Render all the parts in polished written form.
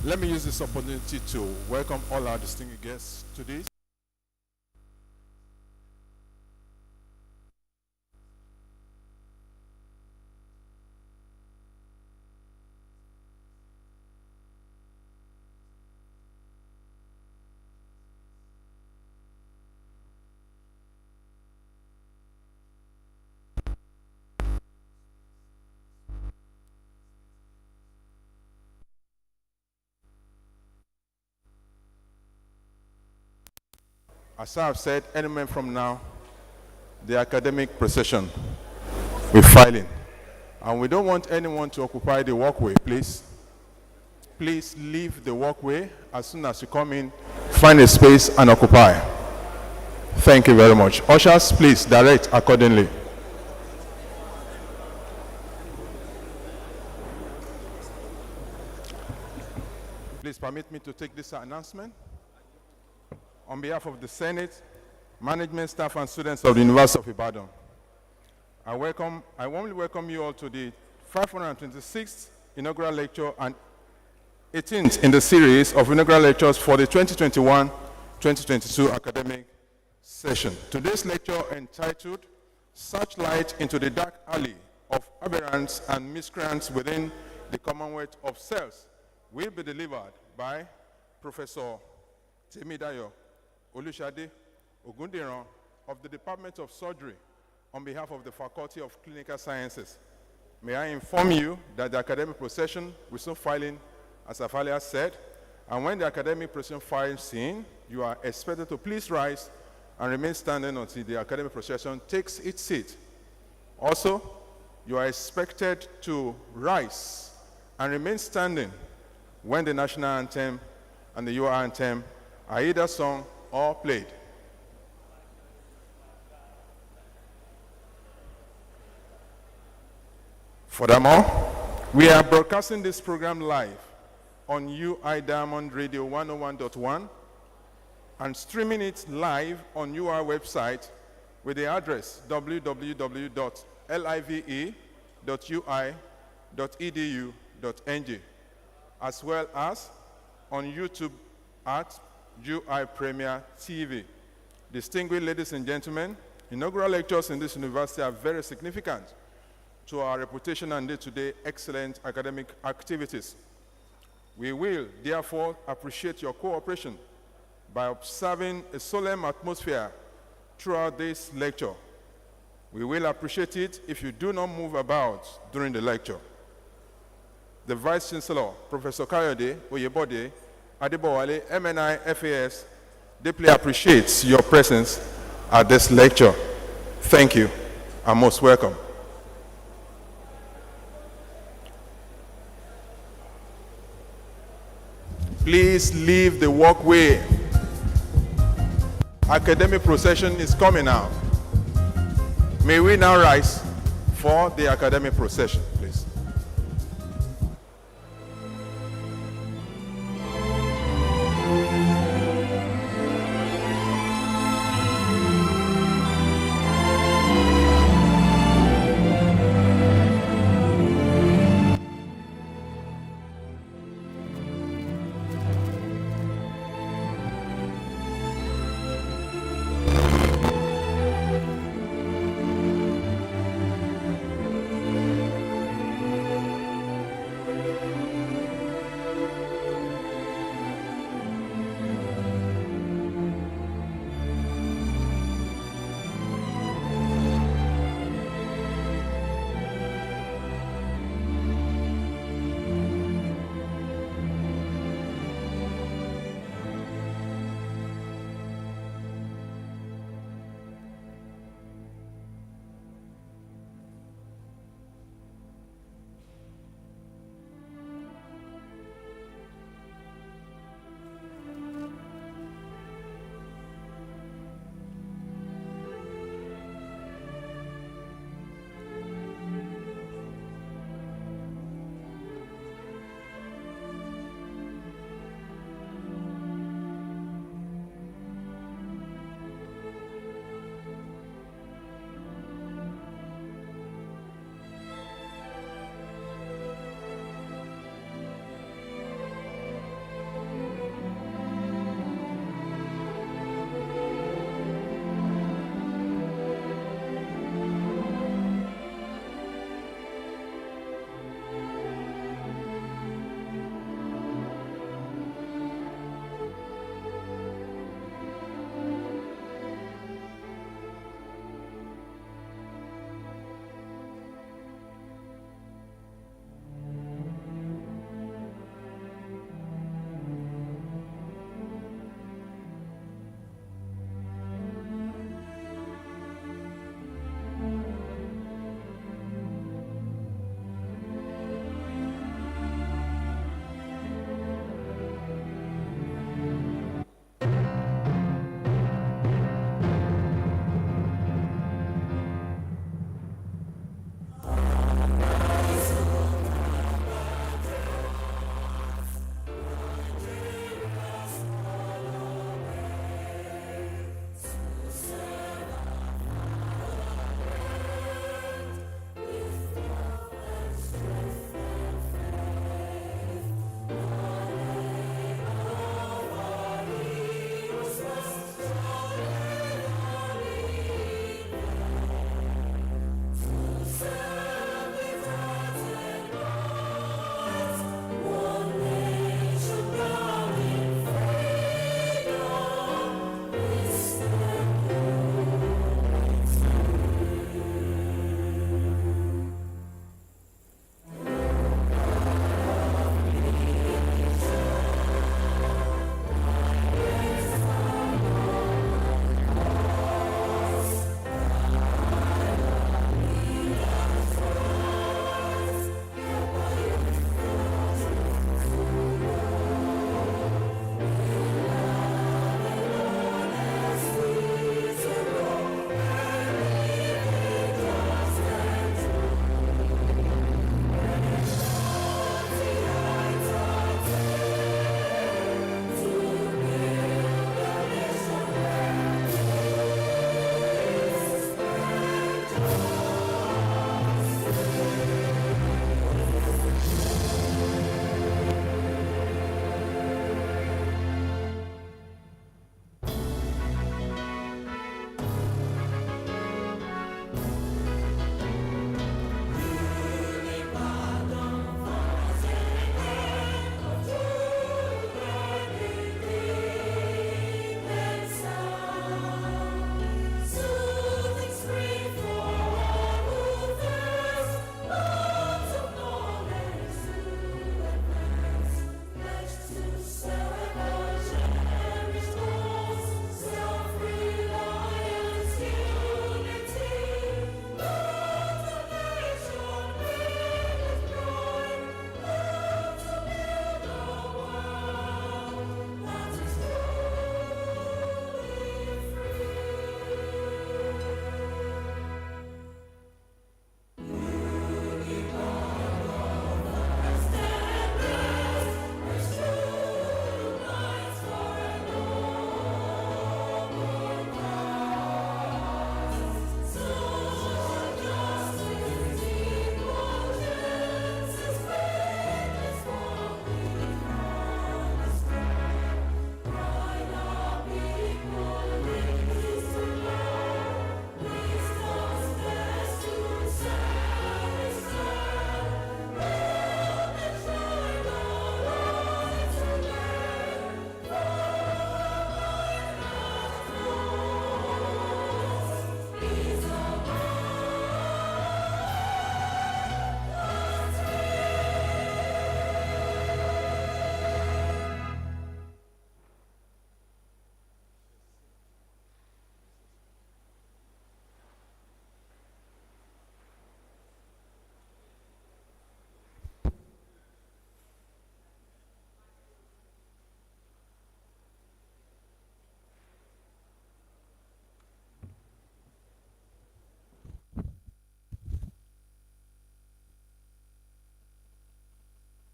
Let me use this opportunity to welcome all our distinguished guests to this. As I have said, any moment from now, the academic procession will file in. And we don't want anyone to occupy the walkway, please. Please leave the walkway as soon as you come in, find a space and occupy. Thank you very much. Ushers, please direct accordingly. Please permit me to take this announcement. On behalf of the Senate, management, staff, and students of the University of Ibadan, I warmly welcome you all to the 526th Inaugural Lecture and 18th in the series of inaugural lectures for the 2021-2022 academic session. Today's lecture, entitled Searchlight into the Dark Alley of Aberrants and Miscreants within the Commonwealth of Cells, will be delivered by Professor Temidayo Olushade Ogundiran of the Department of Surgery on behalf of the Faculty of Clinical Sciences. May I inform you that the academic procession will soon file in, as I've earlier said, and when the academic procession files in, you are expected to please rise and remain standing until the academic procession takes its seat. Also, you are expected to rise and remain standing when the national anthem and the UR anthem are either sung or played. Furthermore, we are broadcasting this program live on UI Diamond Radio 101.1 and streaming it live on UR website with the address www.live.ui.edu.ng, as well as on YouTube at UI Premier TV. Distinguished ladies and gentlemen, inaugural lectures in this university are very significant to our reputation and day-to-day excellent academic activities. We will therefore appreciate your cooperation by observing a solemn atmosphere throughout this lecture. We will appreciate it if you do not move about during the lecture. The Vice Chancellor, Professor Kayode Oyebode Adebowale, MNI FAS, deeply appreciates your presence at this lecture. Thank you and most welcome. Please leave the walkway. Academic procession is coming out. May we now rise for the academic procession, please.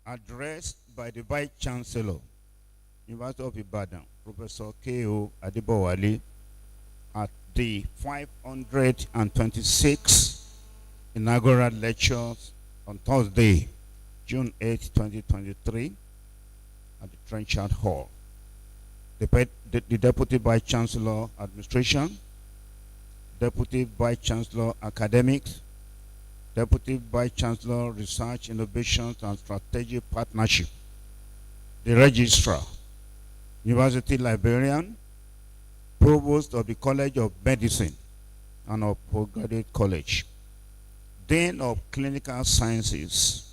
addressed by the Vice Chancellor, University of Ibadan, Professor K.O. Adebowale, at the 526th Inaugural Lectures on Thursday, June 8, 2023, at the Trenchard Hall. The Deputy Vice Chancellor Administration, Deputy Vice Chancellor Academics, Deputy Vice Chancellor Research, Innovations and Strategic Partnership, the Registrar, University Librarian, Provost of the College of Medicine and of Postgraduate College, Dean of Clinical Sciences,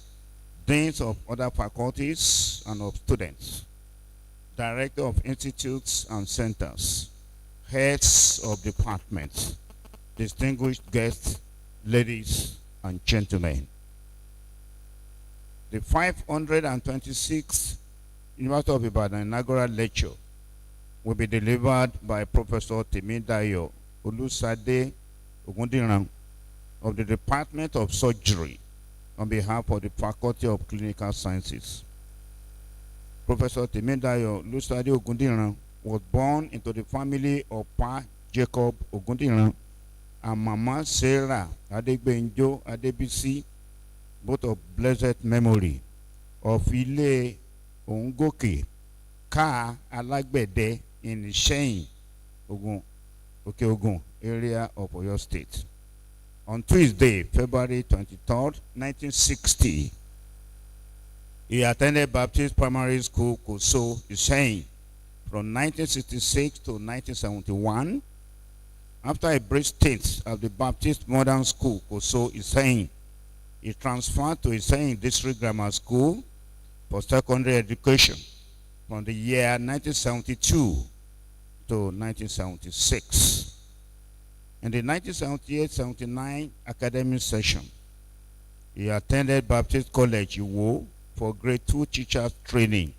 Deans of other faculties and of students, Director of Institutes and Centers, Heads of Departments, distinguished guests, ladies and gentlemen. The 526th University of Ibadan Inaugural Lecture will be delivered by Professor Timidayo Olusade Ogundiran of the Department of Surgery on behalf of the Faculty of Clinical Sciences. Professor Timidayo Olusade Ogundiran was born into the family of Pa Jacob Ogundiran and Mama Sarah Adegbenjo Adebisi, both of blessed memory, of Ile Ongoke Ka Alagbede in Shein, Ogun area of Oyo State. On Tuesday, February 23rd, 1960, he attended Baptist Primary School, Koso, Shein, from 1966 to 1971. After a brief stint at the Baptist Modern School, Koso, Iseyin, he transferred to Iseyin District Grammar School for secondary education from the year 1972 to 1976. In the 1978-79 academic session, he attended Baptist College, Iwo, for grade 2 teachers training,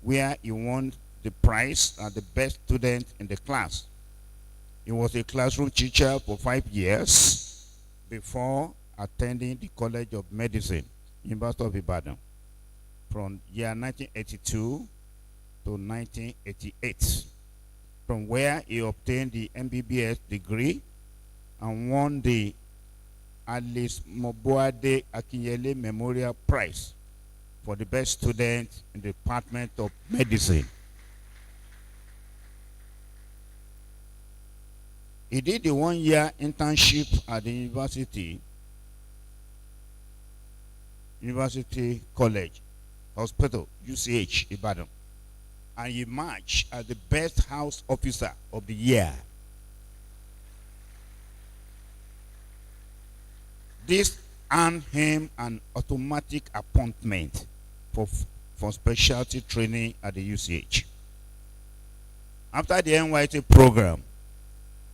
where he won the prize as the best student in the class. He was a classroom teacher for 5 years before attending the College of Medicine, University of Ibadan, from year 1982 to 1988, from where he obtained the MBBS degree and won the Alice Moboade Akinyele Memorial Prize for the best student in the Department of Medicine. He did a 1-year internship at the University College Hospital, UCH, Ibadan, and he emerged as the best house officer of the year. This earned him an automatic appointment for specialty training at the UCH. After the NYT program,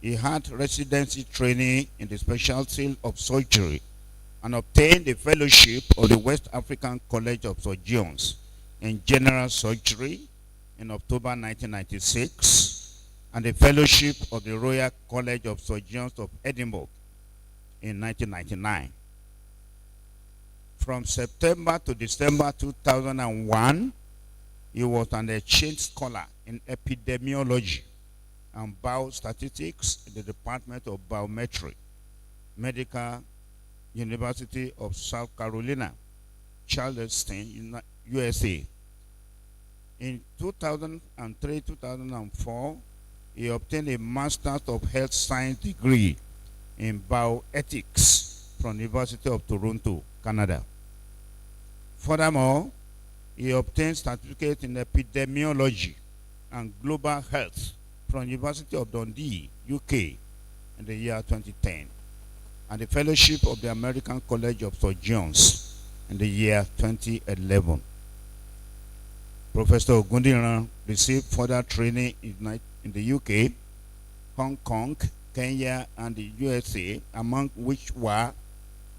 he had residency training in the specialty of surgery and obtained the fellowship of the West African College of Surgeons in general surgery in October 1996 and the fellowship of the Royal College of Surgeons of Edinburgh in 1999. From September to December 2001, he was an exchange scholar in epidemiology and biostatistics in the Department of Biometry, Medical University of South Carolina, Charleston, USA. In 2003-2004, he obtained a Master's of Health Science degree in bioethics from the University of Toronto, Canada. Furthermore, he obtained certificate in epidemiology and global health from University of Dundee, UK, in the year 2010, and the fellowship of the American College of Surgeons in the year 2011. Professor Ogundiran received further training in the UK, Hong Kong, Kenya, and the USA, among which were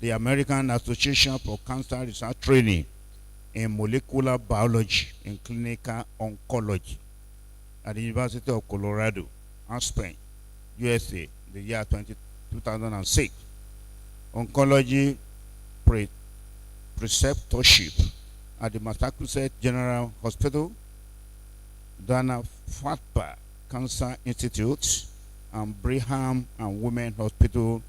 the American Association for Cancer Research Training in Molecular Biology and Clinical Oncology at the University of Colorado, Aspen, USA, the year 2006. Oncology preceptorship at the Massachusetts General Hospital, Dana Fatba Cancer Institute, and Brigham and Women Hospital,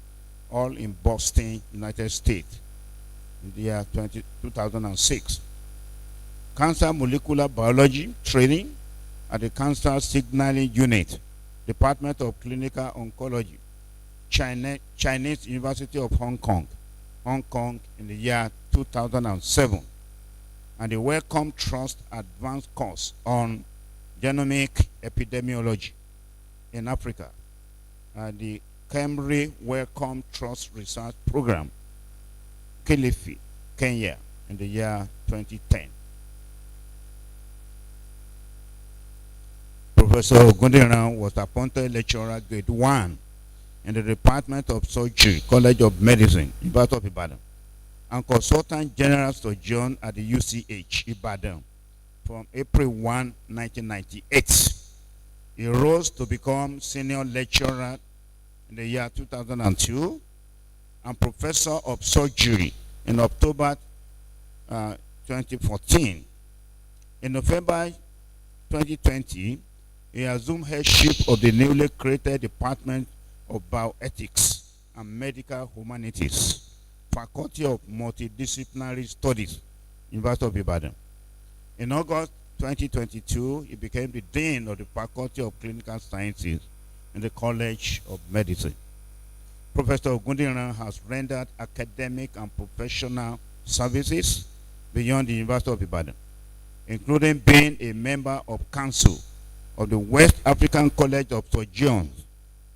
all in Boston, United States, in the year 2006. Cancer Molecular Biology training at the Cancer Signaling Unit, Department of Clinical Oncology, Chinese University of Hong Kong, in the year 2007. And the Wellcome Trust Advanced Course on Genomic Epidemiology in Africa, the Kemri Wellcome Trust Research Program, Kilifi, Kenya, in the year 2010. Professor Ogundiran was appointed lecturer grade 1 in the Department of Surgery, College of Medicine, University of Ibadan, and consultant general surgeon at the UCH, Ibadan, from April 1, 1998. He rose to become senior lecturer in the year 2002 and professor of surgery in October 2014. In November 2020, he assumed headship of the newly created Department of Bioethics and Medical Humanities, Faculty of Multidisciplinary Studies, University of Ibadan. In August 2022, he became the Dean of the Faculty of Clinical Sciences in the College of Medicine. Professor Ogundiran has rendered academic and professional services beyond the University of Ibadan, including being a member of Council of the West African College of Surgeons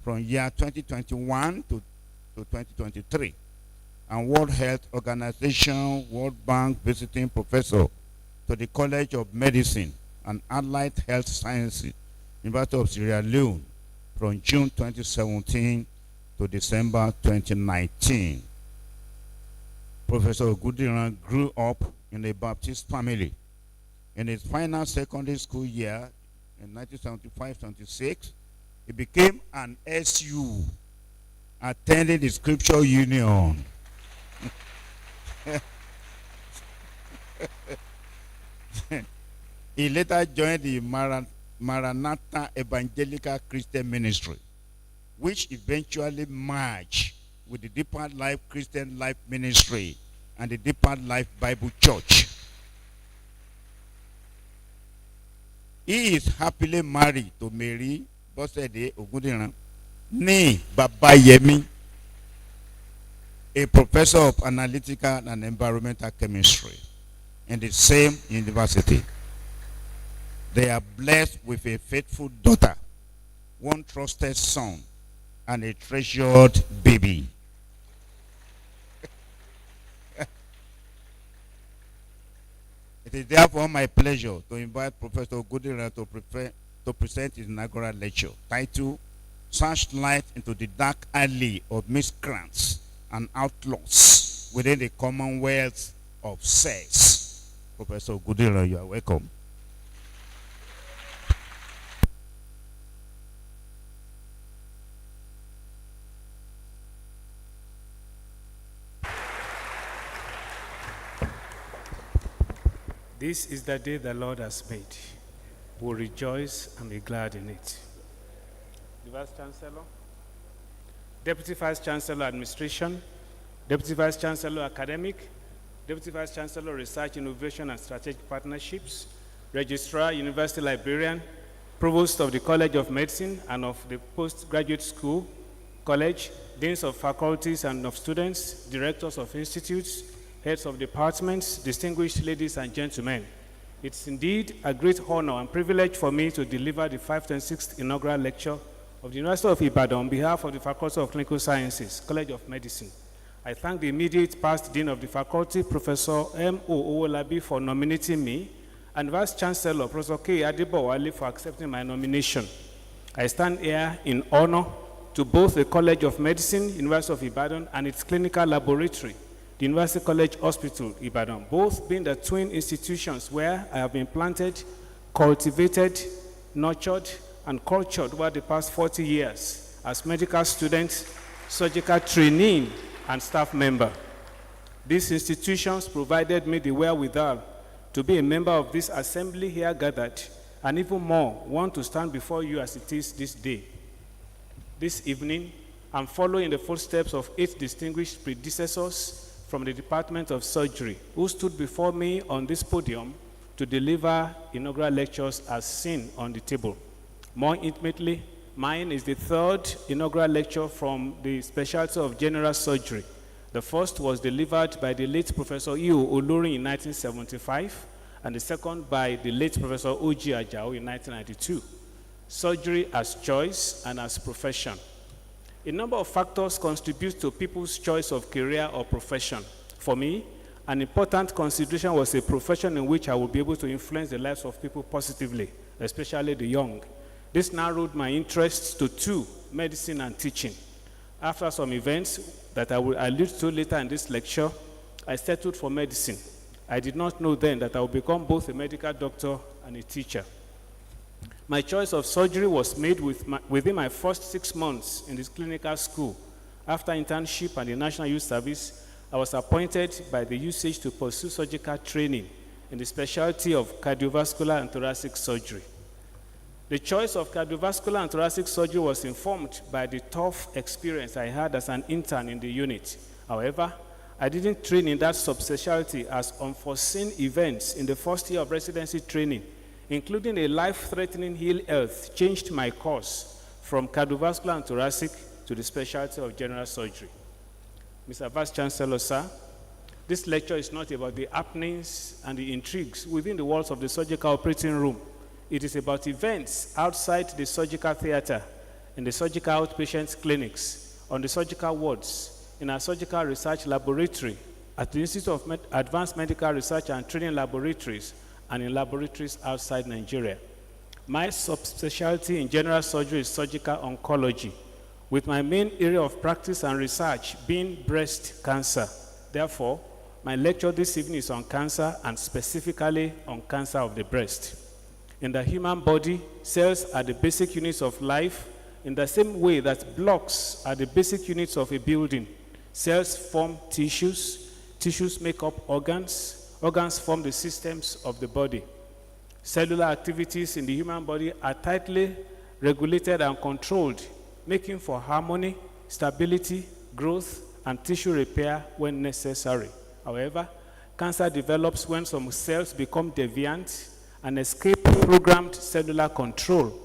from year 2021 to 2023, and World Health Organization World Bank visiting professor to the College of Medicine and Allied Health Sciences, University of Sierra Leone, from June 2017 to December 2019. Professor Ogundiran grew up in a Baptist family. In his final secondary school year, in 1975-76, he became an SU, attending the Scripture Union. He later joined the Maranatha Evangelical Christian Ministry, which eventually merged with the Deeper Life Christian Life Ministry and the Deeper Life Bible Church. He is happily married to Mary Bosede Ogundiran, nee Babayemi, a professor of analytical and environmental chemistry in the same university. They are blessed with a faithful daughter, one trusted son, and a treasured baby. It is therefore my pleasure to invite Professor Ogundiran to present his inaugural lecture titled Searchlight into the Dark Alley of Miscreants and Outlaws within the Commonwealth of Sex. Professor Ogundiran, you are welcome. This is the day the Lord has made. We'll rejoice and be glad in it. The Vice Chancellor, Deputy Vice Chancellor Administration, Deputy Vice Chancellor Academic, Deputy Vice Chancellor Research, Innovation and Strategic Partnerships, Registrar, University Librarian, Provost of the College of Medicine and of the Postgraduate School, College, Deans of Faculties and of Students, Directors of Institutes, Heads of Departments, distinguished ladies and gentlemen. It's indeed a great honor and privilege for me to deliver the 526th Inaugural Lecture of the University of Ibadan on behalf of the Faculty of Clinical Sciences, College of Medicine. I thank the immediate past Dean of the Faculty, Professor M.O. Owolabi, for nominating me, and Vice Chancellor, Professor K. Adebowale, for accepting my nomination. I stand here in honor to both the College of Medicine, University of Ibadan, and its clinical laboratory, the University College Hospital, Ibadan, both being the twin institutions where I have been planted, cultivated, nurtured, and cultured over the past 40 years as medical student, surgical trainee, and staff member. These institutions provided me the wherewithal to be a member of this assembly here gathered, and even more, want to stand before you as it is this day. This evening, I'm following in the footsteps of 8 distinguished predecessors from the Department of Surgery who stood before me on this podium to deliver inaugural lectures as seen on the table. More intimately, mine is the 3rd inaugural lecture from the specialty of general surgery. The first was delivered by the late Professor Iyo Olorin in 1975, and the second by the late Professor Oji Ajao in 1992. Surgery as choice and as profession. A number of factors contribute to people's choice of career or profession. For me, an important consideration was a profession in which I would be able to influence the lives of people positively, especially the young. This narrowed my interests to 2, medicine and teaching. After some events that I will allude to later in this lecture, I settled for medicine. I did not know then that I would become both a medical doctor and a teacher. My choice of surgery was made within my first 6 months in this clinical school. After internship and the National Youth Service, I was appointed by the usage to pursue surgical training in the specialty of cardiovascular and thoracic surgery. The choice of cardiovascular and thoracic surgery was informed by the tough experience I had as an intern in the unit. However, I didn't train in that subspecialty as unforeseen events in the first year of residency training, including a life-threatening ill health, changed my course from cardiovascular and thoracic to the specialty of general surgery. Mr. Vice Chancellor, sir, this lecture is not about the happenings and the intrigues within the walls of the surgical operating room. It is about events outside the surgical theater, in the surgical outpatient clinics, on the surgical wards, in our surgical research laboratory, at the Institute of Advanced Medical Research and Training Laboratories, and in laboratories outside Nigeria. My subspecialty in general surgery is surgical oncology, with my main area of practice and research being breast cancer. Therefore, my lecture this evening is on cancer, and specifically on cancer of the breast. In the human body, cells are the basic units of life. In the same way that blocks are the basic units of a building, cells form tissues, tissues make up organs, organs form the systems of the body. Cellular activities in the human body are tightly regulated and controlled, making for harmony, stability, growth, and tissue repair when necessary. However, cancer develops when some cells become deviant and escape programmed cellular control.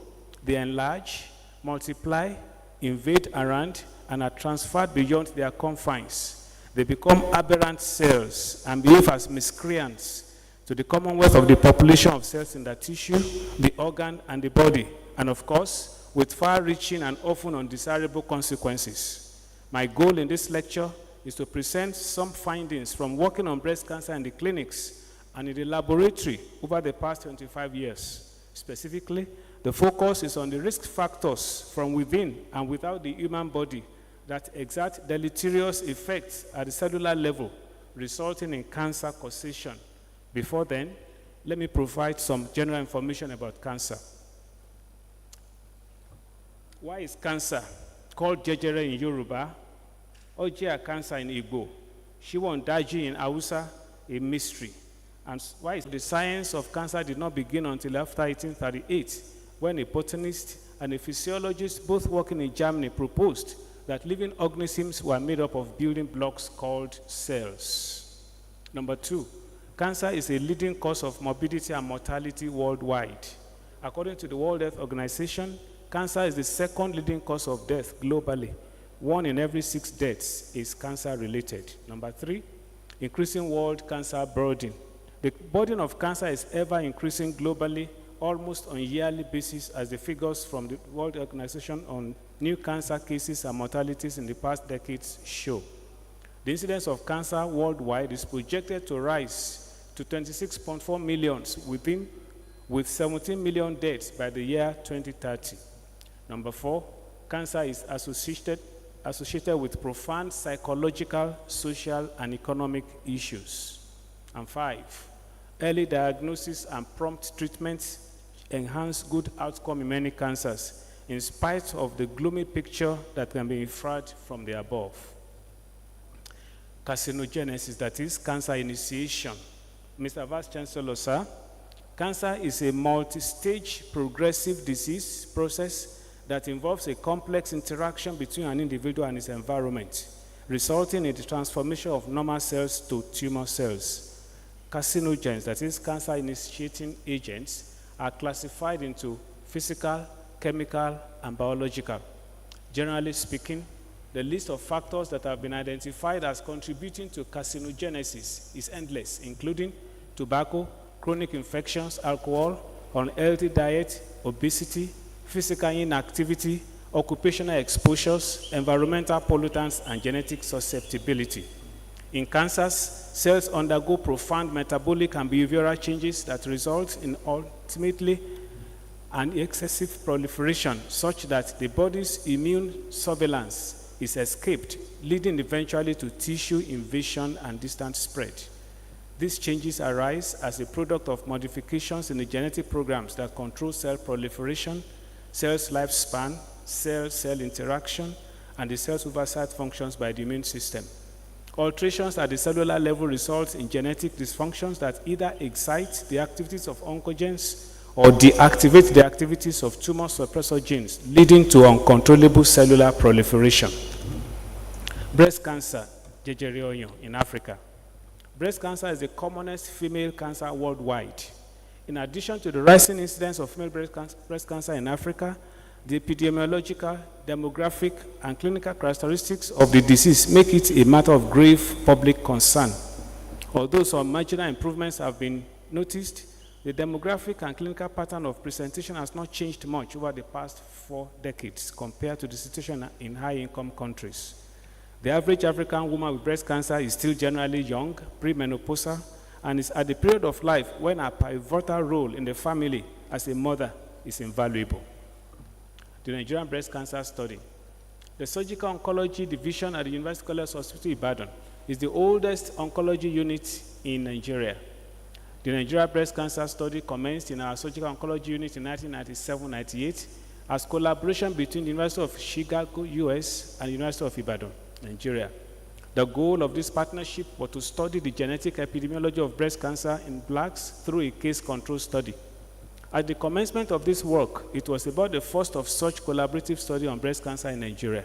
They enlarge, multiply, invade around, and are transferred beyond their confines. They become aberrant cells and behave as miscreants to the Commonwealth of the population of cells in the tissue, the organ, and the body, and of course, with far-reaching and often undesirable consequences. My goal in this lecture is to present some findings from working on breast cancer in the clinics and in the laboratory over the past 25 years. Specifically, the focus is on the risk factors from within and without the human body that exert deleterious effects at the cellular level, resulting in cancer causation. Before then, let me provide some general information about cancer. Why is cancer called jejere in Yoruba, Ojia cancer in Igbo, Shiwon-daji in Hausa, a mystery? And why the science of cancer did not begin until after 1838, when a botanist and a physiologist, both working in Germany, proposed that living organisms were made up of building blocks called cells. Number 2, cancer is a leading cause of morbidity and mortality worldwide. According to the World Health Organization, cancer is the second leading cause of death globally. 1 in every 6 deaths is cancer-related. Number 3, increasing world cancer burden. The burden of cancer is ever increasing globally, almost on a yearly basis, as the figures from the World Organization on new cancer cases and mortalities in the past decades show. The incidence of cancer worldwide is projected to rise to 26.4 million with 17 million deaths by the year 2030. Number 4, cancer is associated with profound psychological, social, and economic issues. And 5, early diagnosis and prompt treatment enhance good outcome in many cancers, in spite of the gloomy picture that can be inferred from the above. Carcinogenesis, that is, cancer initiation. Mr. Vice Chancellor, sir, cancer is a multi-stage progressive disease process that involves a complex interaction between an individual and his environment, resulting in the transformation of normal cells to tumor cells. Carcinogens, that is, cancer-initiating agents, are classified into physical, chemical, and biological. Generally speaking, the list of factors that have been identified as contributing to carcinogenesis is endless, including tobacco, chronic infections, alcohol, unhealthy diet, obesity, physical inactivity, occupational exposures, environmental pollutants, and genetic susceptibility. In cancers, cells undergo profound metabolic and behavioral changes that result in ultimately an excessive proliferation such that the body's immune surveillance is escaped, leading eventually to tissue invasion and distant spread. These changes arise as a product of modifications in the genetic programs that control cell proliferation, cell's lifespan, cell-cell interaction, and the cell's oversight functions by the immune system. Alterations at the cellular level result in genetic dysfunctions that either excite the activities of oncogenes or deactivate the activities of tumor suppressor genes, leading to uncontrollable cellular proliferation. Breast cancer, jejere oyan, in Africa. Breast cancer is the commonest female cancer worldwide. In addition to the rising incidence of female breast cancer in Africa, the epidemiological, demographic, and clinical characteristics of the disease make it a matter of grave public concern. Although some marginal improvements have been noticed, the demographic and clinical pattern of presentation has not changed much over the past 4 decades compared to the situation in high-income countries. The average African woman with breast cancer is still generally young, premenopausal, and is at the period of life when her pivotal role in the family as a mother is invaluable. The Nigerian Breast Cancer Study. The Surgical Oncology Division at the University College Hospital, Ibadan, is the oldest oncology unit in Nigeria. The Nigerian Breast Cancer Study commenced in our Surgical Oncology Unit in 1997-98 as collaboration between the University of Chicago, US, and the University of Ibadan, Nigeria. The goal of this partnership was to study the genetic epidemiology of breast cancer in blacks through a case control study. At the commencement of this work, it was about the first of such collaborative study on breast cancer in Nigeria.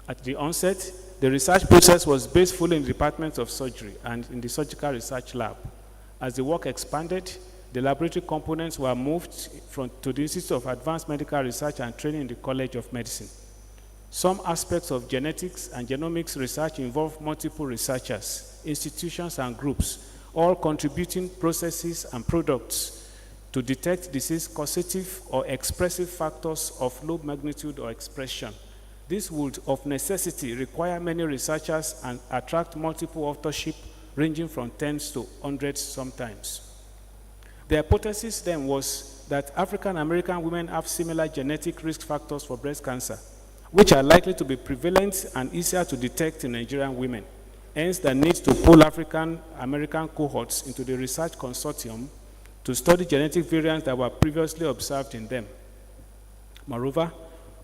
At the onset, the research process was based fully in the Department of Surgery and in the Surgical Research Lab. As the work expanded, the laboratory components were moved to the Institute of Advanced Medical Research and Training in the College of Medicine. Some aspects of genetics and genomics research involve multiple researchers, institutions, and groups, all contributing processes and products to detect disease causative or expressive factors of low magnitude or expression. This would, of necessity, require many researchers and attract multiple authorship, ranging from tens to hundreds sometimes. The hypothesis then was that African American women have similar genetic risk factors for breast cancer, which are likely to be prevalent and easier to detect in Nigerian women. Hence, the need to pull African American cohorts into the research consortium to study genetic variants that were previously observed in them. Moreover,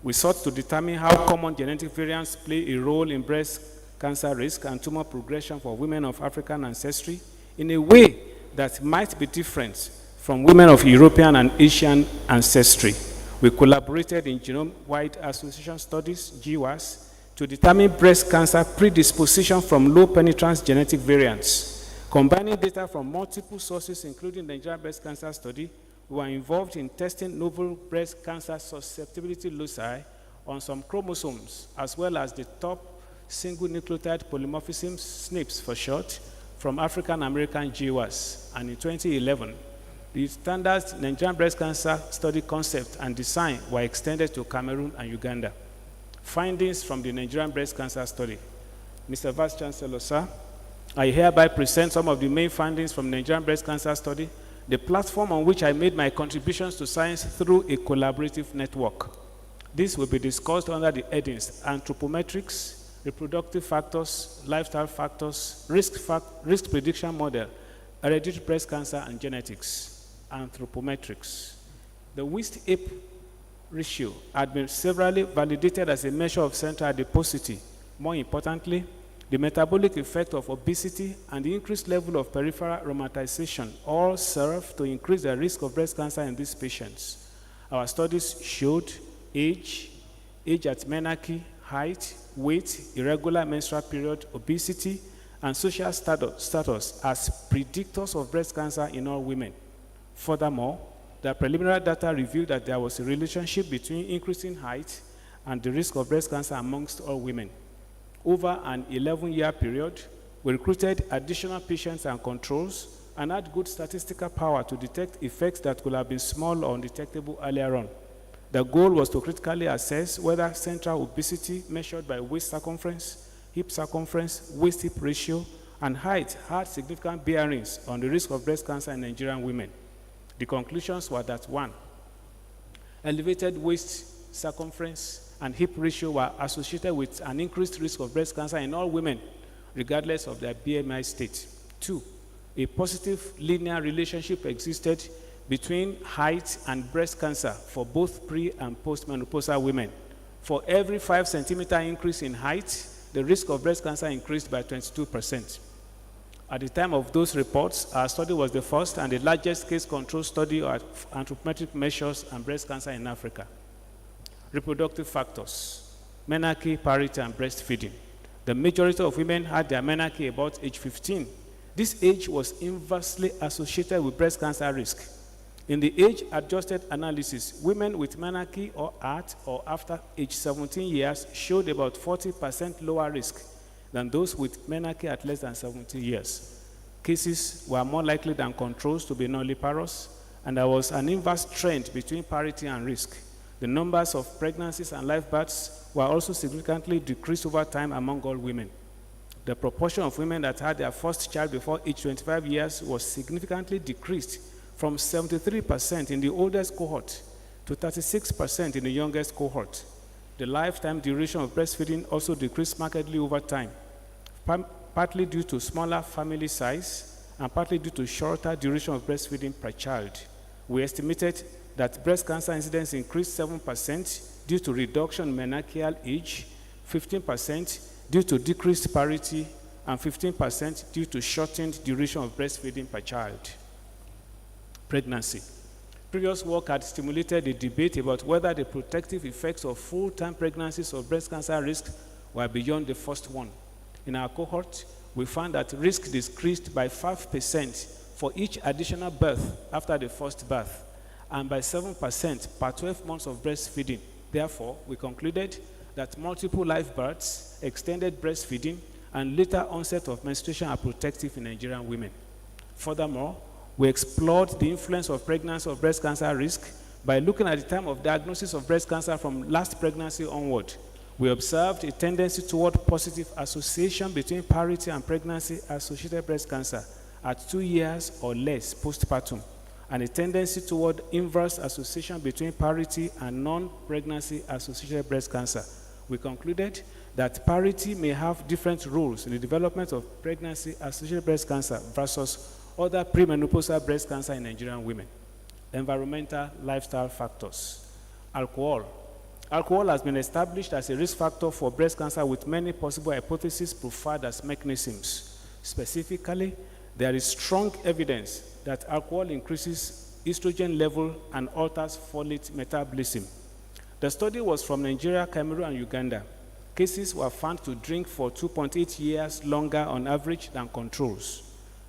we sought to determine how common genetic variants play a role in breast cancer risk and tumor progression for women of African ancestry in a way that might be different from women of European and Asian ancestry. We collaborated in genome-wide association studies, GWAS, to determine breast cancer predisposition from low penetrance genetic variants. Combining data from multiple sources, including the Nigerian Breast Cancer Study, we were involved in testing novel breast cancer susceptibility loci on some chromosomes, as well as the top single nucleotide polymorphism, SNPs for short, from African American GWAS. And in 2011, the standard Nigerian Breast Cancer Study concept and design were extended to Cameroon and Uganda. Findings from the Nigerian Breast Cancer Study. Mr. Vice Chancellor, sir, I hereby present some of the main findings from the Nigerian Breast Cancer Study, the platform on which I made my contributions to science through a collaborative network. This will be discussed under the headings anthropometrics, reproductive factors, lifestyle factors, risk prediction model, hereditary breast cancer, and genetics. Anthropometrics. The waist-hip ratio had been severally validated as a measure of central adiposity. More importantly, The metabolic effect of obesity and the increased level of peripheral rheumatization all serve to increase the risk of breast cancer in these patients. Our studies showed age at menarche, height, weight, irregular menstrual period, obesity, and social status as predictors of breast cancer in all women. Furthermore, the preliminary data revealed that there was a relationship between increasing height and the risk of breast cancer amongst all women. Over an 11-year period, we recruited additional patients and controls and had good statistical power to detect effects that could have been small or undetectable earlier on. The goal was to critically assess whether central obesity measured by waist circumference, hip circumference, waist-hip ratio, and height had significant bearings on the risk of breast cancer in Nigerian women. The conclusions were that 1, elevated waist circumference and hip ratio were associated with an increased risk of breast cancer in all women, regardless of their BMI state. 2, a positive linear relationship existed between height and breast cancer for both pre- and postmenopausal women. For every 5 centimeter increase in height, the risk of breast cancer increased by 22%. At the time of those reports, our study was the first and the largest case-control study of anthropometric measures and breast cancer in Africa. Reproductive factors, menarche, parity, and breastfeeding. The majority of women had their menarche about age 15. This age was inversely associated with breast cancer risk. In the age-adjusted analysis, women with menarche or at or after age 17 years showed about 40% lower risk than those with menarche at less than 70 years. Cases were more likely than controls to be nulliparous, and there was an inverse trend between parity and risk. The numbers of pregnancies and live births were also significantly decreased over time among all women. The proportion of women that had their first child before age 25 years was significantly decreased from 73% in the oldest cohort to 36% in the youngest cohort. The lifetime duration of breastfeeding also decreased markedly over time, partly due to smaller family size and partly due to shorter duration of breastfeeding per child. We estimated that breast cancer incidence increased 7% due to reduction in menarcheal age, 15% due to decreased parity, and 15% due to shortened duration of breastfeeding per child. Pregnancy. Previous work had stimulated a debate about whether the protective effects of full-term pregnancies of breast cancer risk were beyond the first one. In our cohort, we found that risk decreased by 5% for each additional birth after the first birth, and by 7% per 12 months of breastfeeding. Therefore, we concluded that multiple live births, extended breastfeeding, and later onset of menstruation are protective in Nigerian women. Furthermore, we explored the influence of pregnancy of breast cancer risk by looking at the time of diagnosis of breast cancer from last pregnancy onward. We observed a tendency toward positive association between parity and pregnancy-associated breast cancer at 2 years or less postpartum, and a tendency toward inverse association between parity and non-pregnancy associated breast cancer. We concluded that parity may have different roles in the development of pregnancy-associated breast cancer versus other premenopausal breast cancer in Nigerian women. Environmental lifestyle factors. Alcohol. Alcohol has been established as a risk factor for breast cancer with many possible hypotheses profiled as mechanisms. Specifically, there is strong evidence that alcohol increases estrogen level and alters folate metabolism. The study was from Nigeria, Cameroon, and Uganda. Cases were found to drink for 2.8 years longer on average than controls.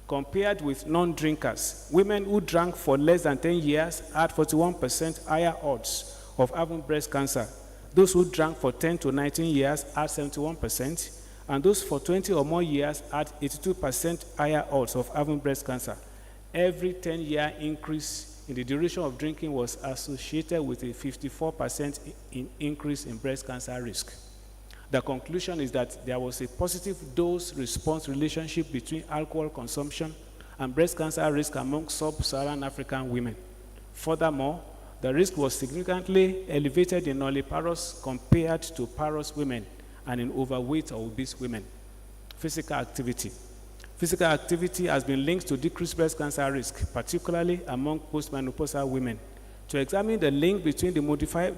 Compared with non-drinkers, women who drank for less than 10 years had 41% higher odds of having breast cancer. Those who drank for 10 to 19 years had 71%, and those for 20 or more years had 82% higher odds of having breast cancer. Every 10-year increase in the duration of drinking was associated with a 54% increase in breast cancer risk. The conclusion is that there was a positive dose-response relationship between alcohol consumption and breast cancer risk among sub-Saharan African women. Furthermore, the risk was significantly elevated in nulliparous compared to parous women and in overweight or obese women. Physical activity. Physical activity has been linked to decreased breast cancer risk, particularly among postmenopausal women. To examine the link between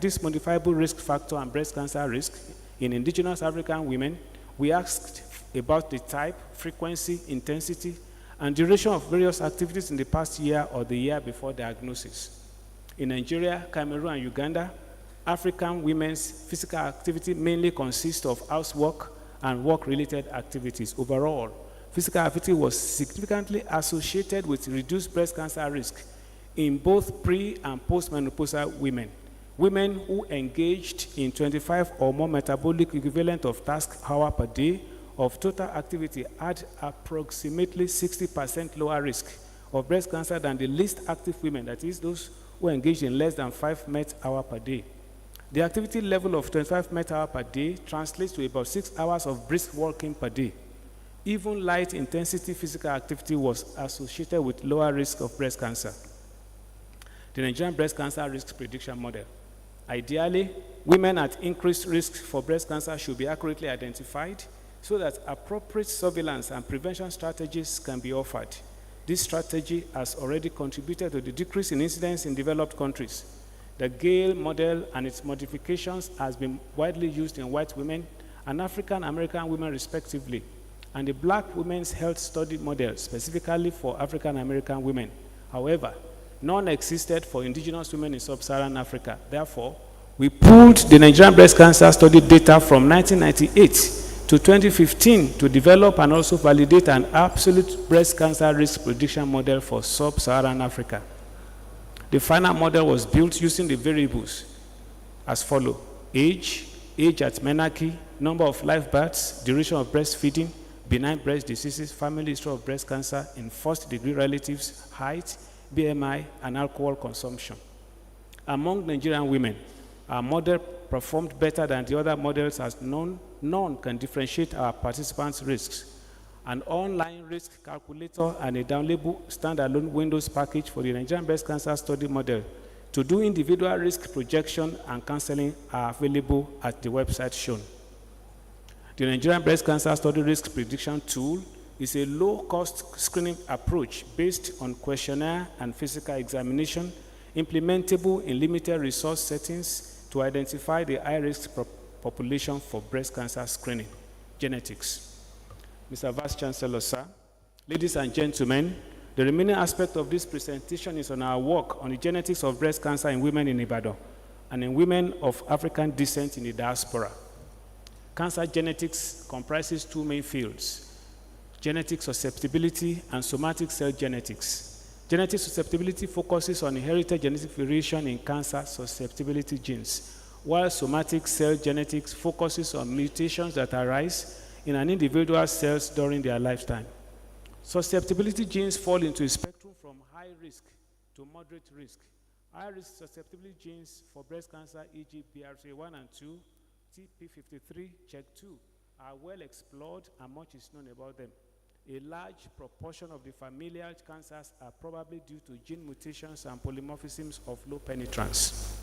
this modifiable risk factor and breast cancer risk in indigenous African women, we asked about the type, frequency, intensity, and duration of various activities in the past year or the year before diagnosis. In Nigeria, Cameroon, and Uganda, African women's physical activity mainly consists of housework and work-related activities. Overall, physical activity was significantly associated with reduced breast cancer risk in both pre- and post-menopausal women. Women who engaged in 25 or more metabolic equivalent of task hour per day of total activity had approximately 60% lower risk of breast cancer than the least active women, that is, those who engaged in less than 5 met hour per day. The activity level of 25 met hour per day translates to about 6 hours of brisk walking per day. Even light intensity physical activity was associated with lower risk of breast cancer. The Nigerian breast cancer risk prediction model. Ideally, women at increased risk for breast cancer should be accurately identified so that appropriate surveillance and prevention strategies can be offered. This strategy has already contributed to the decrease in incidence in developed countries. The Gale model and its modifications has been widely used in white women and African American women respectively, and the Black Women's Health Study model specifically for African American women. However, none existed for indigenous women in sub-Saharan Africa. Therefore, we pulled the Nigerian breast cancer study data from 1998 to 2015 to develop and also validate an absolute breast cancer risk prediction model for sub-Saharan Africa. The final model was built using the variables as follows: age at menarche, number of live births, duration of breastfeeding, benign breast diseases, family history of breast cancer in first-degree relatives, height, BMI, and alcohol consumption. Among Nigerian women, our model performed better than the other models as none can differentiate our participants' risks. An online risk calculator and a downloadable standalone Windows package for the Nigerian breast cancer study model to do individual risk projection and counseling are available at the website shown. The Nigerian breast cancer study risk prediction tool is a low-cost screening approach based on questionnaire and physical examination, implementable in limited resource settings to identify the high-risk population for breast cancer screening. Genetics. Mr. Vice Chancellor, sir, ladies and gentlemen, the remaining aspect of this presentation is on our work on the genetics of breast cancer in women in Ibadan and in women of African descent in the diaspora. Cancer genetics comprises two main fields: genetic susceptibility and somatic cell genetics. Genetic susceptibility focuses on inherited genetic variation in cancer susceptibility genes, while somatic cell genetics focuses on mutations that arise in an individual's cells during their lifetime. Susceptibility genes fall into a spectrum from high risk to moderate risk. High risk susceptibility genes for breast cancer, e.g. BRCA1 and 2, TP53, CHEK2, are well explored and much is known about them. A large proportion of the familial cancers are probably due to gene mutations and polymorphisms of low penetrance.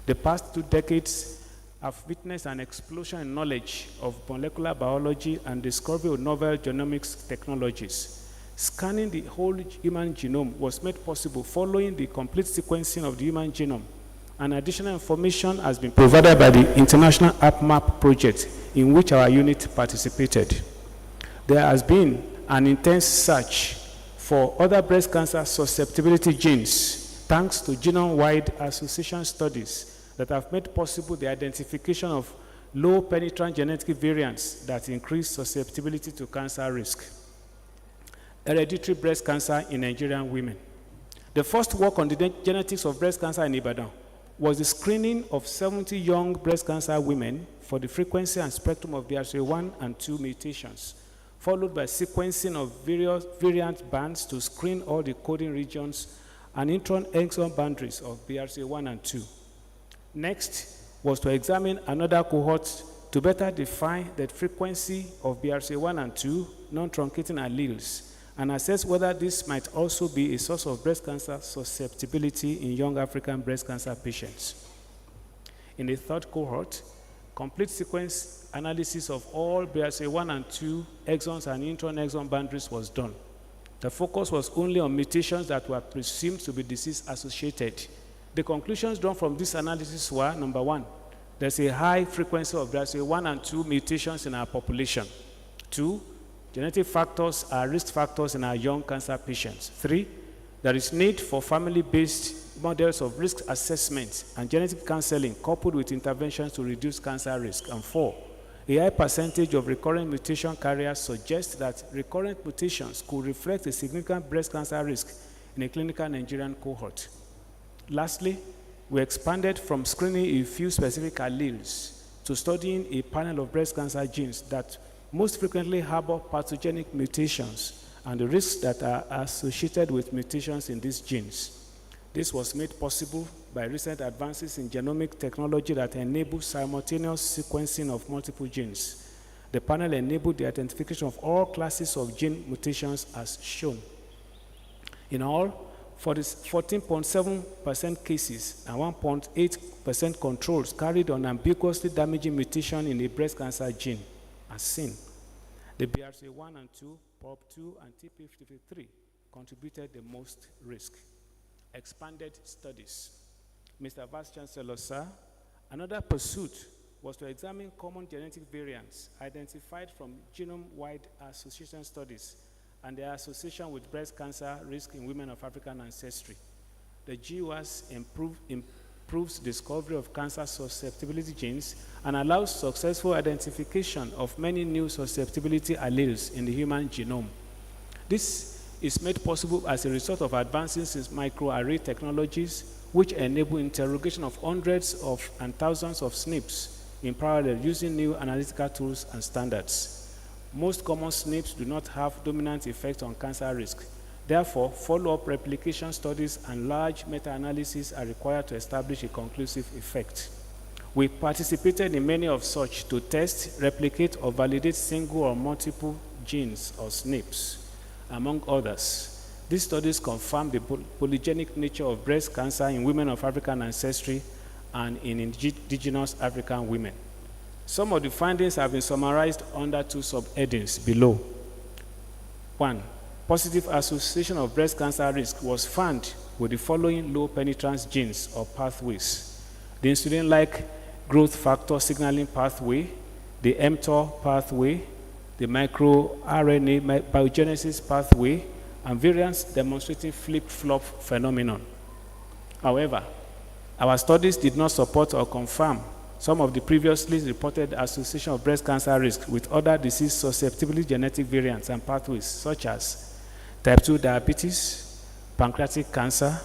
The past 2 decades have witnessed an explosion in knowledge of molecular biology and discovery of novel genomics technologies. Scanning the whole human genome was made possible following the complete sequencing of the human genome, and additional information has been provided by the International AppMap project in which our unit participated. There has been an intense search for other breast cancer susceptibility genes thanks to genome-wide association studies that have made possible the identification of low penetrant genetic variants that increase susceptibility to cancer risk. Hereditary breast cancer in Nigerian women. The first work on the genetics of breast cancer in Ibadan was the screening of 70 young breast cancer women for the frequency and spectrum of BRCA1 and 2 mutations, followed by sequencing of various variant bands to screen all the coding regions and intron-exon boundaries of BRCA1 and 2. Next was to examine another cohort to better define the frequency of BRCA1 and 2 non-truncating alleles and assess whether this might also be a source of breast cancer susceptibility in young African breast cancer patients. In the third cohort, complete sequence analysis of all BRCA1 and 2 exons and intron-exon boundaries was done. The focus was only on mutations that were presumed to be disease-associated. The conclusions drawn from this analysis were, number 1, there's a high frequency of BRCA1 and 2 mutations in our population. 2, genetic factors are risk factors in our young cancer patients. 3, there is need for family-based models of risk assessment and genetic counseling coupled with interventions to reduce cancer risk. And 4, a high percentage of recurrent mutation carriers suggest that recurrent mutations could reflect a significant breast cancer risk in a clinical Nigerian cohort. Lastly, we expanded from screening a few specific alleles to studying a panel of breast cancer genes that most frequently harbor pathogenic mutations and the risks that are associated with mutations in these genes. This was made possible by recent advances in genomic technology that enable simultaneous sequencing of multiple genes. The panel enabled the identification of all classes of gene mutations as shown. In all, 14.7% cases and 1.8% controls carried on ambiguously damaging mutation in a breast cancer gene as seen. The BRCA1 and 2, POP2, and TP53 contributed the most risk. Expanded studies. Mr. Vice Chancellor, sir, another pursuit was to examine common genetic variants identified from genome-wide association studies and their association with breast cancer risk in women of African ancestry. The GWAS improves discovery of cancer susceptibility genes and allows successful identification of many new susceptibility alleles in the human genome. This is made possible as a result of advances in microarray technologies, which enable interrogation of hundreds of and thousands of SNPs in parallel using new analytical tools and standards. Most common SNPs do not have dominant effect on cancer risk. Therefore, follow-up replication studies and large meta-analyses are required to establish a conclusive effect. We participated in many of such to test, replicate, or validate single or multiple genes or SNPs, among others. These studies confirm the polygenic nature of breast cancer in women of African ancestry and in indigenous African women. Some of the findings have been summarized under 2 subheadings below. 1, positive association of breast cancer risk was found with the following low penetrance genes or pathways: the insulin-like growth factor signaling pathway, the mTOR pathway, the microRNA biogenesis pathway, and variants demonstrating flip-flop phenomenon. However, our studies did not support or confirm some of the previously reported association of breast cancer risk with other disease susceptibility genetic variants and pathways such as type 2 diabetes, pancreatic cancer,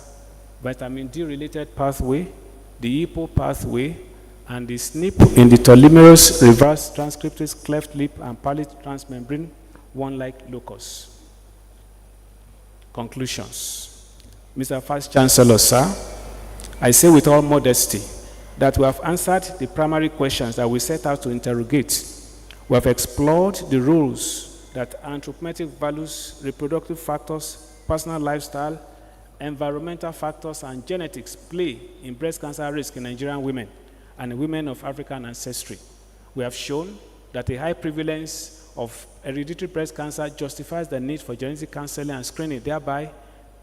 vitamin D-related pathway, the EPO pathway, and the SNP in the telomerase reverse transcriptase cleft lip and palate transmembrane 1-like locus. Conclusions. Mr. Vice Chancellor, sir, I say with all modesty that we have answered the primary questions that we set out to interrogate. We have explored the roles that anthropometric values, reproductive factors, personal lifestyle, environmental factors, and genetics play in breast cancer risk in Nigerian women and women of African ancestry. We have shown that a high prevalence of hereditary breast cancer justifies the need for genetic counseling and screening, thereby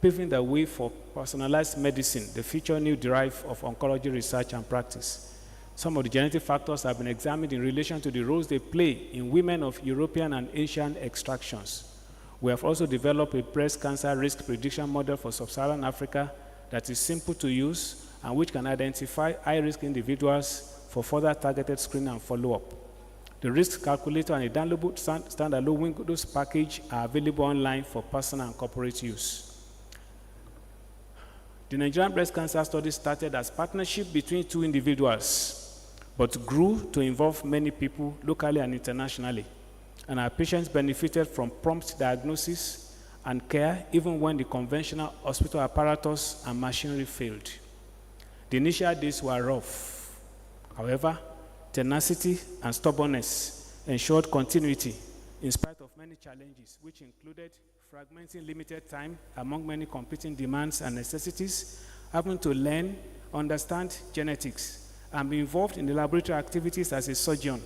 paving the way for personalized medicine, the future new drive of oncology research and practice. Some of the genetic factors have been examined in relation to the roles they play in women of European and Asian extractions. We have also developed a breast cancer risk prediction model for sub-Saharan Africa that is simple to use and which can identify high-risk individuals for further targeted screening and follow-up. The risk calculator and a downloadable standalone Windows package are available online for personal and corporate use. The Nigerian breast cancer study started as partnership between 2 individuals, but grew to involve many people locally and internationally. And our patients benefited from prompt diagnosis and care even when the conventional hospital apparatus and machinery failed. The initial days were rough. However, tenacity and stubbornness ensured continuity in spite of many challenges, which included fragmenting limited time among many competing demands and necessities, having to learn, understand genetics, and be involved in the laboratory activities as a surgeon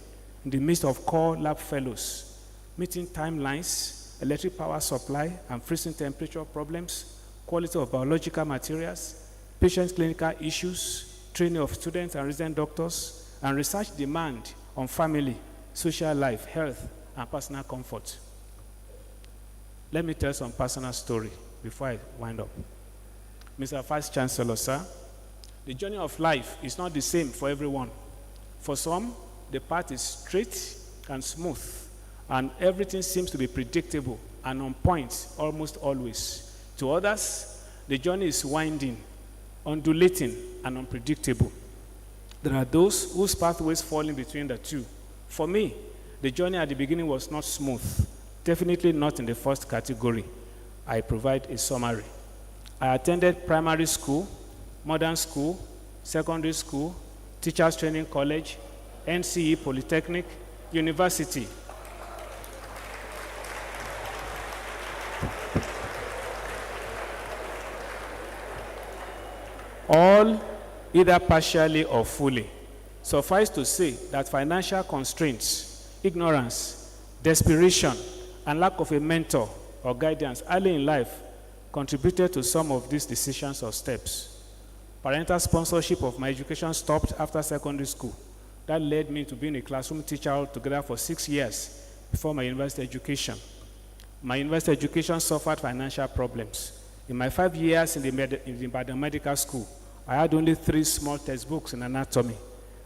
in the midst of core lab fellows, meeting timelines, electric power supply and freezing temperature problems, quality of biological materials, patient clinical issues, training of students and resident doctors, and research demand on family, social life, health, and personal comfort. Let me tell some personal story before I wind up. Mr. Vice Chancellor, sir, the journey of life is not the same for everyone. For some, the path is straight and smooth, and everything seems to be predictable and on point almost always. To others, the journey is winding, undulating, and unpredictable. There are those whose pathways fall in between the two. For me, the journey at the beginning was not smooth, definitely not in the first category. I provide a summary. I attended primary school, modern school, secondary school, teachers training college, NCE Polytechnic, university. All either partially or fully. Suffice to say that financial constraints, ignorance, desperation, and lack of a mentor or guidance early in life contributed to some of these decisions or steps. Parental sponsorship of my education stopped after secondary school. That led me to being a classroom teacher altogether for 6 years before my university education. My university education suffered financial problems. In my 5 years in the Ibadan Medical School, I had only 3 small textbooks in anatomy.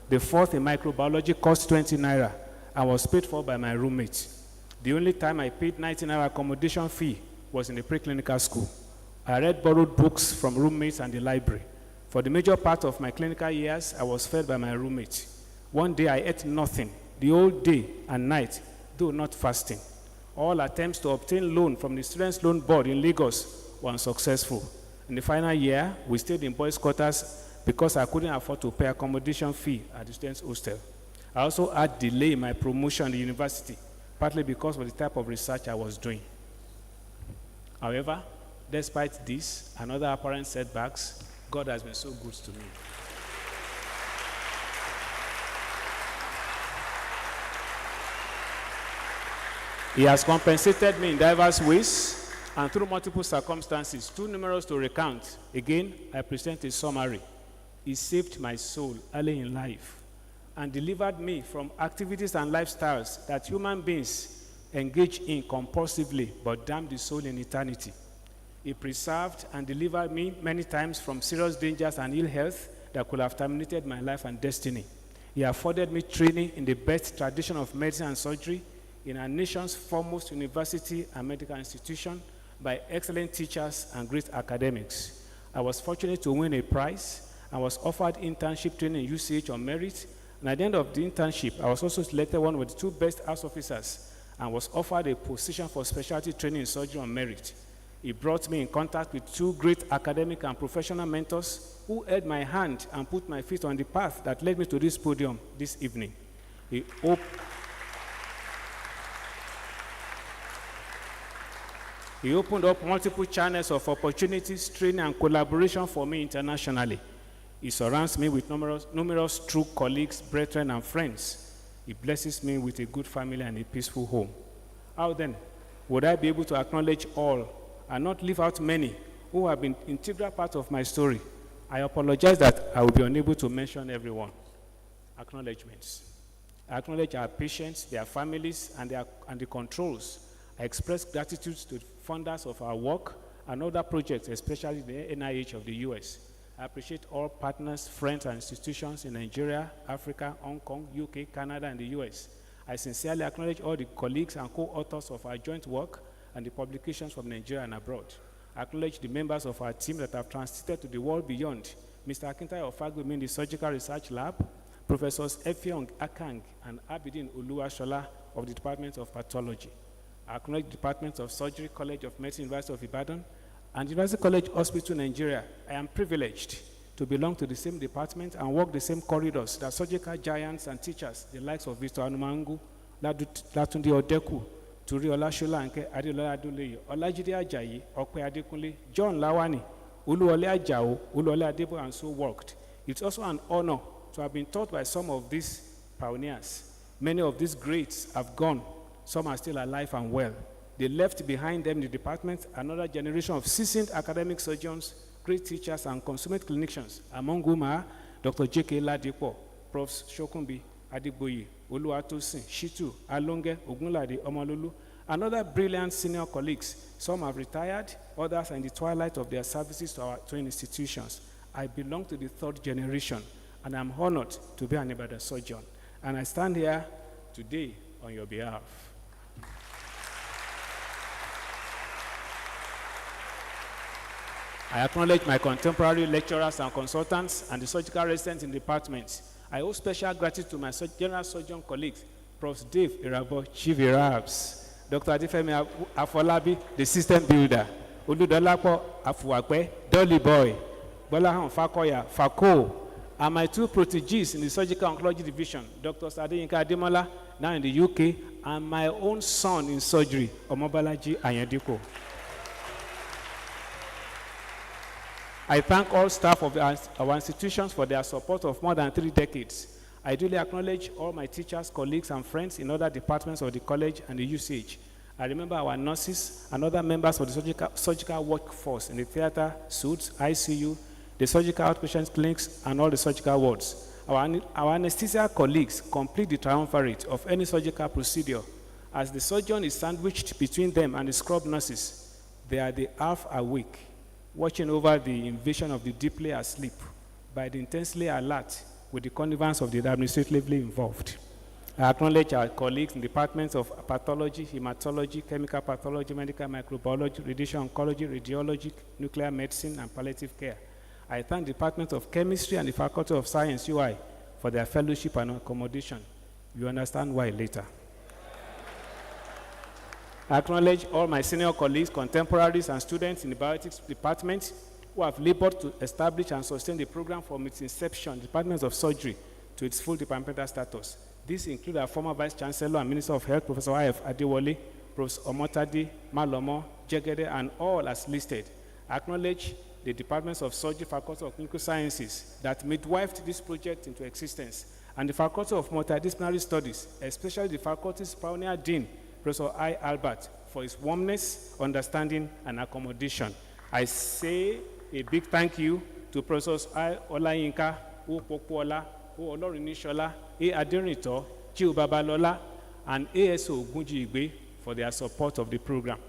The 4th in microbiology cost 20 naira and was paid for by my roommate. The only time I paid 19 naira accommodation fee was in the preclinical school. I read borrowed books from roommates and the library. For the major part of my clinical years, I was fed by my roommate. One day I ate nothing, the whole day and night, though not fasting. All attempts to obtain loan from the Students' Loan Board in Lagos were unsuccessful. In the final year, we stayed in boys' quarters because I couldn't afford to pay accommodation fee at the students' hostel. I also had delay in my promotion in the university, partly because of the type of research I was doing. However, despite this and other apparent setbacks, God has been so good to me. He has compensated me in diverse ways and through multiple circumstances, too numerous to recount. Again, I present a summary. He saved my soul early in life and delivered me from activities and lifestyles that human beings engage in compulsively but damn the soul in eternity. He preserved and delivered me many times from serious dangers and ill health that could have terminated my life and destiny. He afforded me training in the best tradition of medicine and surgery in our nation's foremost university and medical institution by excellent teachers and great academics. I was fortunate to win a prize. I was offered internship training in UCH on merit, and at the end of the internship, I was also selected one of the 2 best house officers and was offered a position for specialty training in surgery on merit. He brought me in contact with 2 great academic and professional mentors who held my hand and put my feet on the path that led me to this podium this evening. He opened up multiple channels of opportunities, training, and collaboration for me internationally. He surrounds me with numerous true colleagues, brethren, and friends. He blesses me with a good family and a peaceful home. How then would I be able to acknowledge all and not leave out many who have been integral part of my story? I apologize that I will be unable to mention everyone. Acknowledgments. I acknowledge our patients, their families, and the controls. I express gratitude to the funders of our work and other projects, especially the NIH of the US. I appreciate all partners, friends, and institutions in Nigeria, Africa, Hong Kong, UK, Canada, and the US. I sincerely acknowledge all the colleagues and co-authors of our joint work and the publications from Nigeria and abroad. I acknowledge the members of our team that have transited to the world beyond. Mr. Akintayo Ofagbemi in the Surgical Research Lab, Professors Effiong Akang and Abidin Oluwashola of the Department of Pathology. I acknowledge the Department of Surgery, College of Medicine, University of Ibadan, and University College Hospital, Nigeria. I am privileged to belong to the same department and walk the same corridors that surgical giants and teachers, the likes of Victor Anumangu, Latunde Odeku, Turi Olasholanke, Adelola Aduleyo, Olajide Ajayi, Okwe Adekunle, John Lawani, Uluwole Ajao, Uluwole Adebo, and so worked. It's also an honor to have been taught by some of these pioneers. Many of these greats have gone. Some are still alive and well. They left behind them in the department another generation of seasoned academic surgeons, great teachers, and consummate clinicians, among whom are Dr. J.K. Ladipo, Prof. Shokunbi, Adigboye, Oluwatosin, Shitu, Alonge, Ogunlade, Omololu, and other brilliant senior colleagues. Some have retired, others are in the twilight of their services to our twin institutions. I belong to the third generation, and I'm honored to be an Ibadan surgeon. And I stand here today on your behalf. I acknowledge my contemporary lecturers and consultants and the surgical residents in the departments. I owe special gratitude to my general surgeon colleagues, Prof. Dave Irabo, Chief Irabs, Dr. Adifemi Afolabi, the system builder, Oludolapo Afuwakwe, Dolly Boy, Bolahan Fakoya, Fako, and my two proteges in the surgical oncology division, Dr. Adeyinka Ademola, now in the UK, and my own son in surgery, Omobalaji Ayendiko. I thank all staff of our institutions for their support of more than 3 decades. I duly acknowledge all my teachers, colleagues, and friends in other departments of the college and the UCH. I remember our nurses and other members of the surgical workforce in the theater, suits, ICU, the surgical outpatient clinics, and all the surgical wards. Our anesthesia colleagues complete the triumvirate of any surgical procedure. As the surgeon is sandwiched between them and the scrub nurses, they are the half awake, watching over the invasion of the deeply asleep by the intensely alert with the connivance of the administratively involved. I acknowledge our colleagues in departments of pathology, hematology, chemical pathology, medical microbiology, radiation oncology, radiology, nuclear medicine, and palliative care. I thank the Department of Chemistry and the Faculty of Science, UI, for their fellowship and accommodation. You understand why later. I acknowledge all my senior colleagues, contemporaries, and students in the biotics department who have labored to establish and sustain the program from its inception, the Department of Surgery, to its full departmental status. These include our former Vice Chancellor and Minister of Health, Professor I.F. Adewale, Professor Omotade, Malomo, Jegede, and all as listed. I acknowledge the Departments of Surgery, Faculty of Clinical Sciences that midwifed this project into existence, and the Faculty of Multidisciplinary Studies, especially the faculty's pioneer dean, Professor I. Albert, for his warmness, understanding, and accommodation. I say a big thank you to Professors I. Olayinka, O. Pokuola, O. Olorinishola, A. Aderinito, G. Babalola, and A.S.O. Ogunji for their support of the program.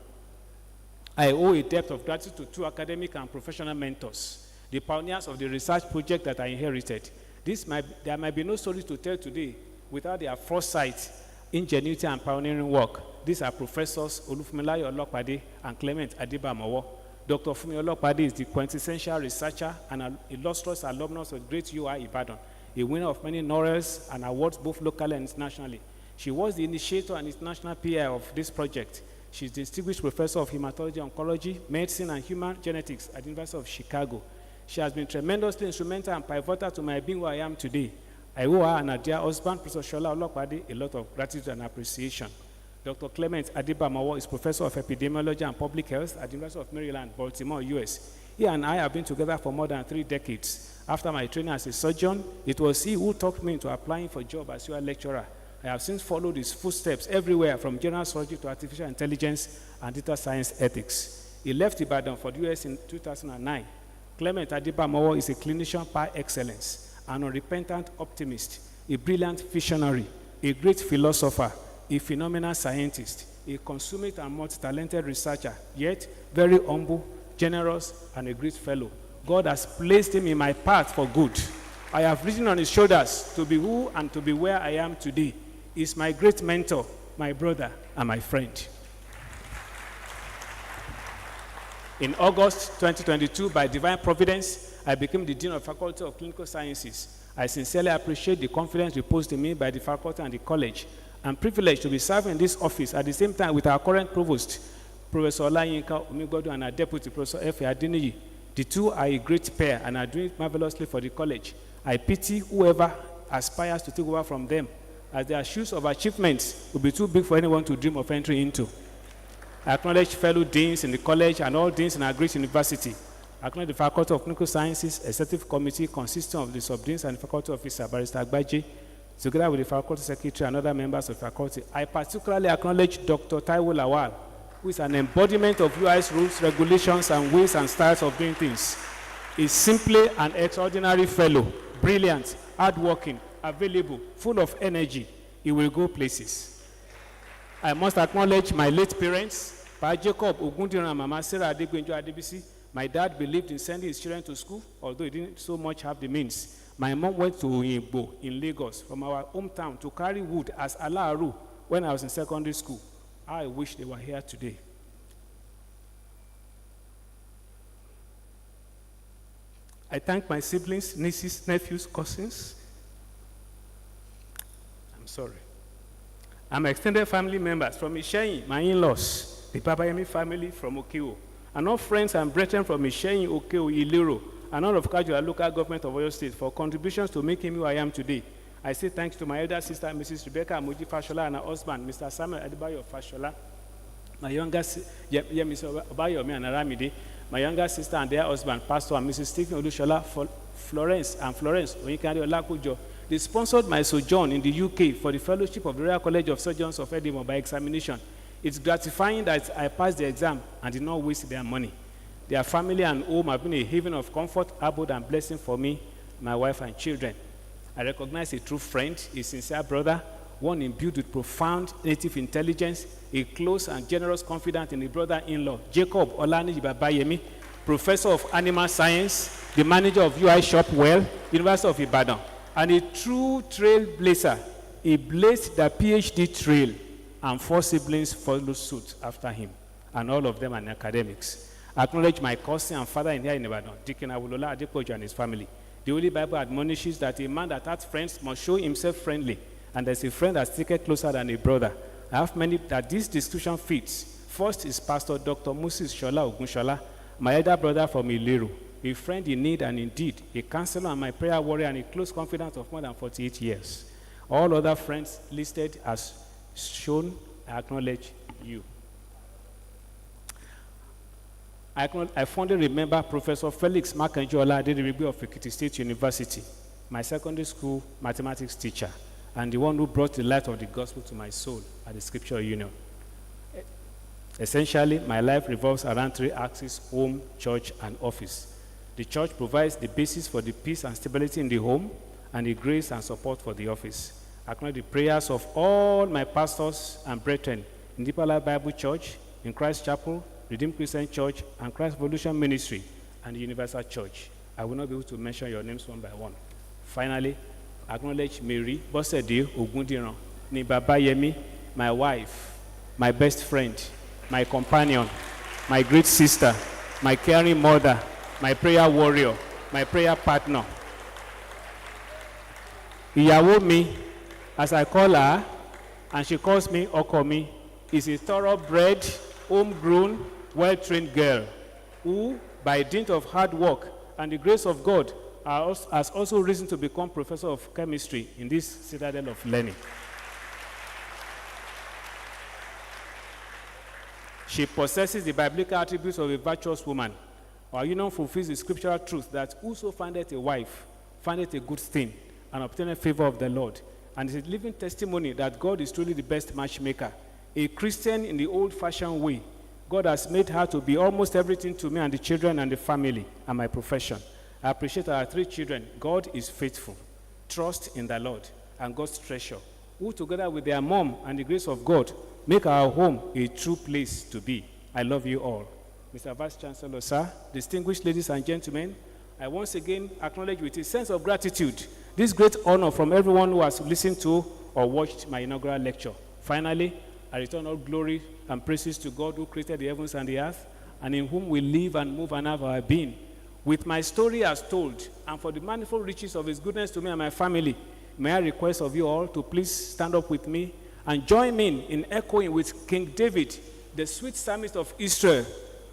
I owe a debt of gratitude to 2 academic and professional mentors, the pioneers of the research project that I inherited. There might be no story to tell today without their foresight, ingenuity, and pioneering work. These are Professors Olufumilayo Olopade and Clement Adibamowo. Dr. Fumi Olopade is the quintessential researcher and an illustrious alumnus of Great UI Ibadan, a winner of many laurels and awards both locally and internationally. She was the initiator and international PI of this project. She's Distinguished Professor of Hematology, Oncology, Medicine, and Human Genetics at the University of Chicago. She has been tremendously instrumental and pivotal to my being where I am today. I owe her and her dear husband, Professor Shola Olopade, a lot of gratitude and appreciation. Dr. Clement Adibamowo is Professor of Epidemiology and Public Health at the University of Maryland, Baltimore, US. He and I have been together for more than 3 decades. After my training as a surgeon, it was he who talked me into applying for a job as your lecturer. I have since followed his footsteps everywhere, from general surgery to artificial intelligence and data science ethics. He left Ibadan for the US in 2009. Clement Adibamowo is a clinician par excellence, an unrepentant optimist, a brilliant visionary, a great philosopher, a phenomenal scientist, a consummate and multi-talented researcher, yet very humble, generous, and a great fellow. God has placed him in my path for good. I have ridden on his shoulders to be who and to be where I am today. He is my great mentor, my brother, and my friend. In August 2022, by divine providence, I became the Dean of Faculty of Clinical Sciences. I sincerely appreciate the confidence reposed in me by the faculty and the college. I'm privileged to be serving in this office at the same time with our current provost, Professor Olayinka Omigodo, and our deputy, Professor F. Adeniyi. The two are a great pair and are doing marvelously for the college. I pity whoever aspires to take over from them, as their shoes of achievements will be too big for anyone to dream of entering into. I acknowledge fellow deans in the college and all deans in our great university. I acknowledge the Faculty of Clinical Sciences Executive Committee consisting of the sub-deans and the faculty officer, Barrister Agbaje, together with the faculty secretary and other members of the faculty. I particularly acknowledge Dr. Taiwo Lawal, who is an embodiment of UI's rules, regulations, and ways and styles of doing things. He's simply an extraordinary fellow, brilliant, hardworking, available, full of energy, he will go places. I must acknowledge my late parents, Pa Jacob Ogundiran and Mama Sarah Adegbenjo Adebisi. My dad believed in sending his children to school, although he didn't so much have the means. My mom went to Igbo in Lagos from our hometown to carry wood as Alaaru when I was in secondary school. I wish they were here today. I thank my siblings, nieces, nephews, cousins. I'm sorry. I'm extended family members from Isheyin, my in-laws, the Babayemi family from Okeo, and all friends and brethren from Isheyin, Okeo, Ilero, and all of Kajua local government of Oyo State for contributions to making me who I am today. I say thanks to my elder sister, Mrs. Rebecca Amuji Fashola, and her husband, Mr. Samuel Adebayo Fashola, my younger sister, Mr. Obayomi and Aramide, my younger sister and their husband, Pastor and Mrs. Stephen Olushola, Florence Onyekade Olakujo. They sponsored my sojourn in the UK for the fellowship of the Royal College of Surgeons of Edinburgh by examination. It's gratifying that I passed the exam and did not waste their money. Their family and home have been a haven of comfort, abode, and blessing for me, my wife, and children. I recognize a true friend, a sincere brother, one imbued with profound native intelligence, a close and generous confidant in a brother-in-law, Jacob Olani Babayemi, professor of animal science, the manager of UI Shopwell, University of Ibadan, and a true trailblazer. He blazed the PhD trail, and 4 siblings followed suit after him, and all of them are academics. I acknowledge my cousin and father in here in Ibadan, Deacon Awolola Adepoju and his family. The Holy Bible admonishes that a man that has friends must show himself friendly, and there's a friend that's taken closer than a brother. I have many that this description fits. First is Pastor Dr. Moses Shola Ogunshola, my elder brother from Ilero, a friend in need and indeed, a counselor and my prayer warrior and a close confidant of more than 48 years. All other friends listed as shown, I acknowledge you. I fondly remember Professor Felix Makanjola Adediribi of Ekiti State University, my secondary school mathematics teacher, and the one who brought the light of the gospel to my soul at the Scripture Union. Essentially, my life revolves around 3 axes: home, church, and office. The church provides the basis for the peace and stability in the home, and the grace and support for the office. I acknowledge the prayers of all my pastors and brethren in Deeper Life Bible Church, in Christ Chapel, Redeemed Christian Church, and Christ Evolution Ministry, and the Universal Church. I will not be able to mention your names one by one. Finally, I acknowledge Mary Bosede Ogundiran, ni Baba Yemi, my wife, my best friend, my companion, my great sister, my caring mother, my prayer warrior, my prayer partner. Ìyàwó mi, as I call her, and she calls me Okomi, is a thoroughbred, homegrown, well-trained girl who, by dint of hard work and the grace of God, has also risen to become professor of chemistry in this citadel of learning. She possesses the biblical attributes of a virtuous woman. Our union fulfills the scriptural truth that whoso findeth a wife, findeth a good thing, and obtaineth favor of the Lord. And it's a living testimony that God is truly the best matchmaker. A Christian in the old-fashioned way, God has made her to be almost everything to me and the children and the family and my profession. I appreciate our 3 children. God is faithful. Trust in the Lord and God's treasure, who together with their mom and the grace of God make our home a true place to be. I love you all. Mr. Vice Chancellor, sir, distinguished ladies and gentlemen, I once again acknowledge with a sense of gratitude this great honor from everyone who has listened to or watched my inaugural lecture. Finally, I return all glory and praises to God who created the heavens and the earth, and in whom we live and move and have our being. With my story as told, and for the manifold riches of his goodness to me and my family, may I request of you all to please stand up with me and join me in echoing with King David, the sweet psalmist of Israel,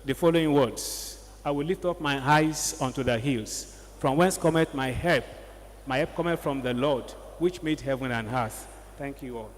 the following words: I will lift up my eyes unto the hills, from whence cometh my help. My help cometh from the Lord, which made heaven and earth. Thank you all.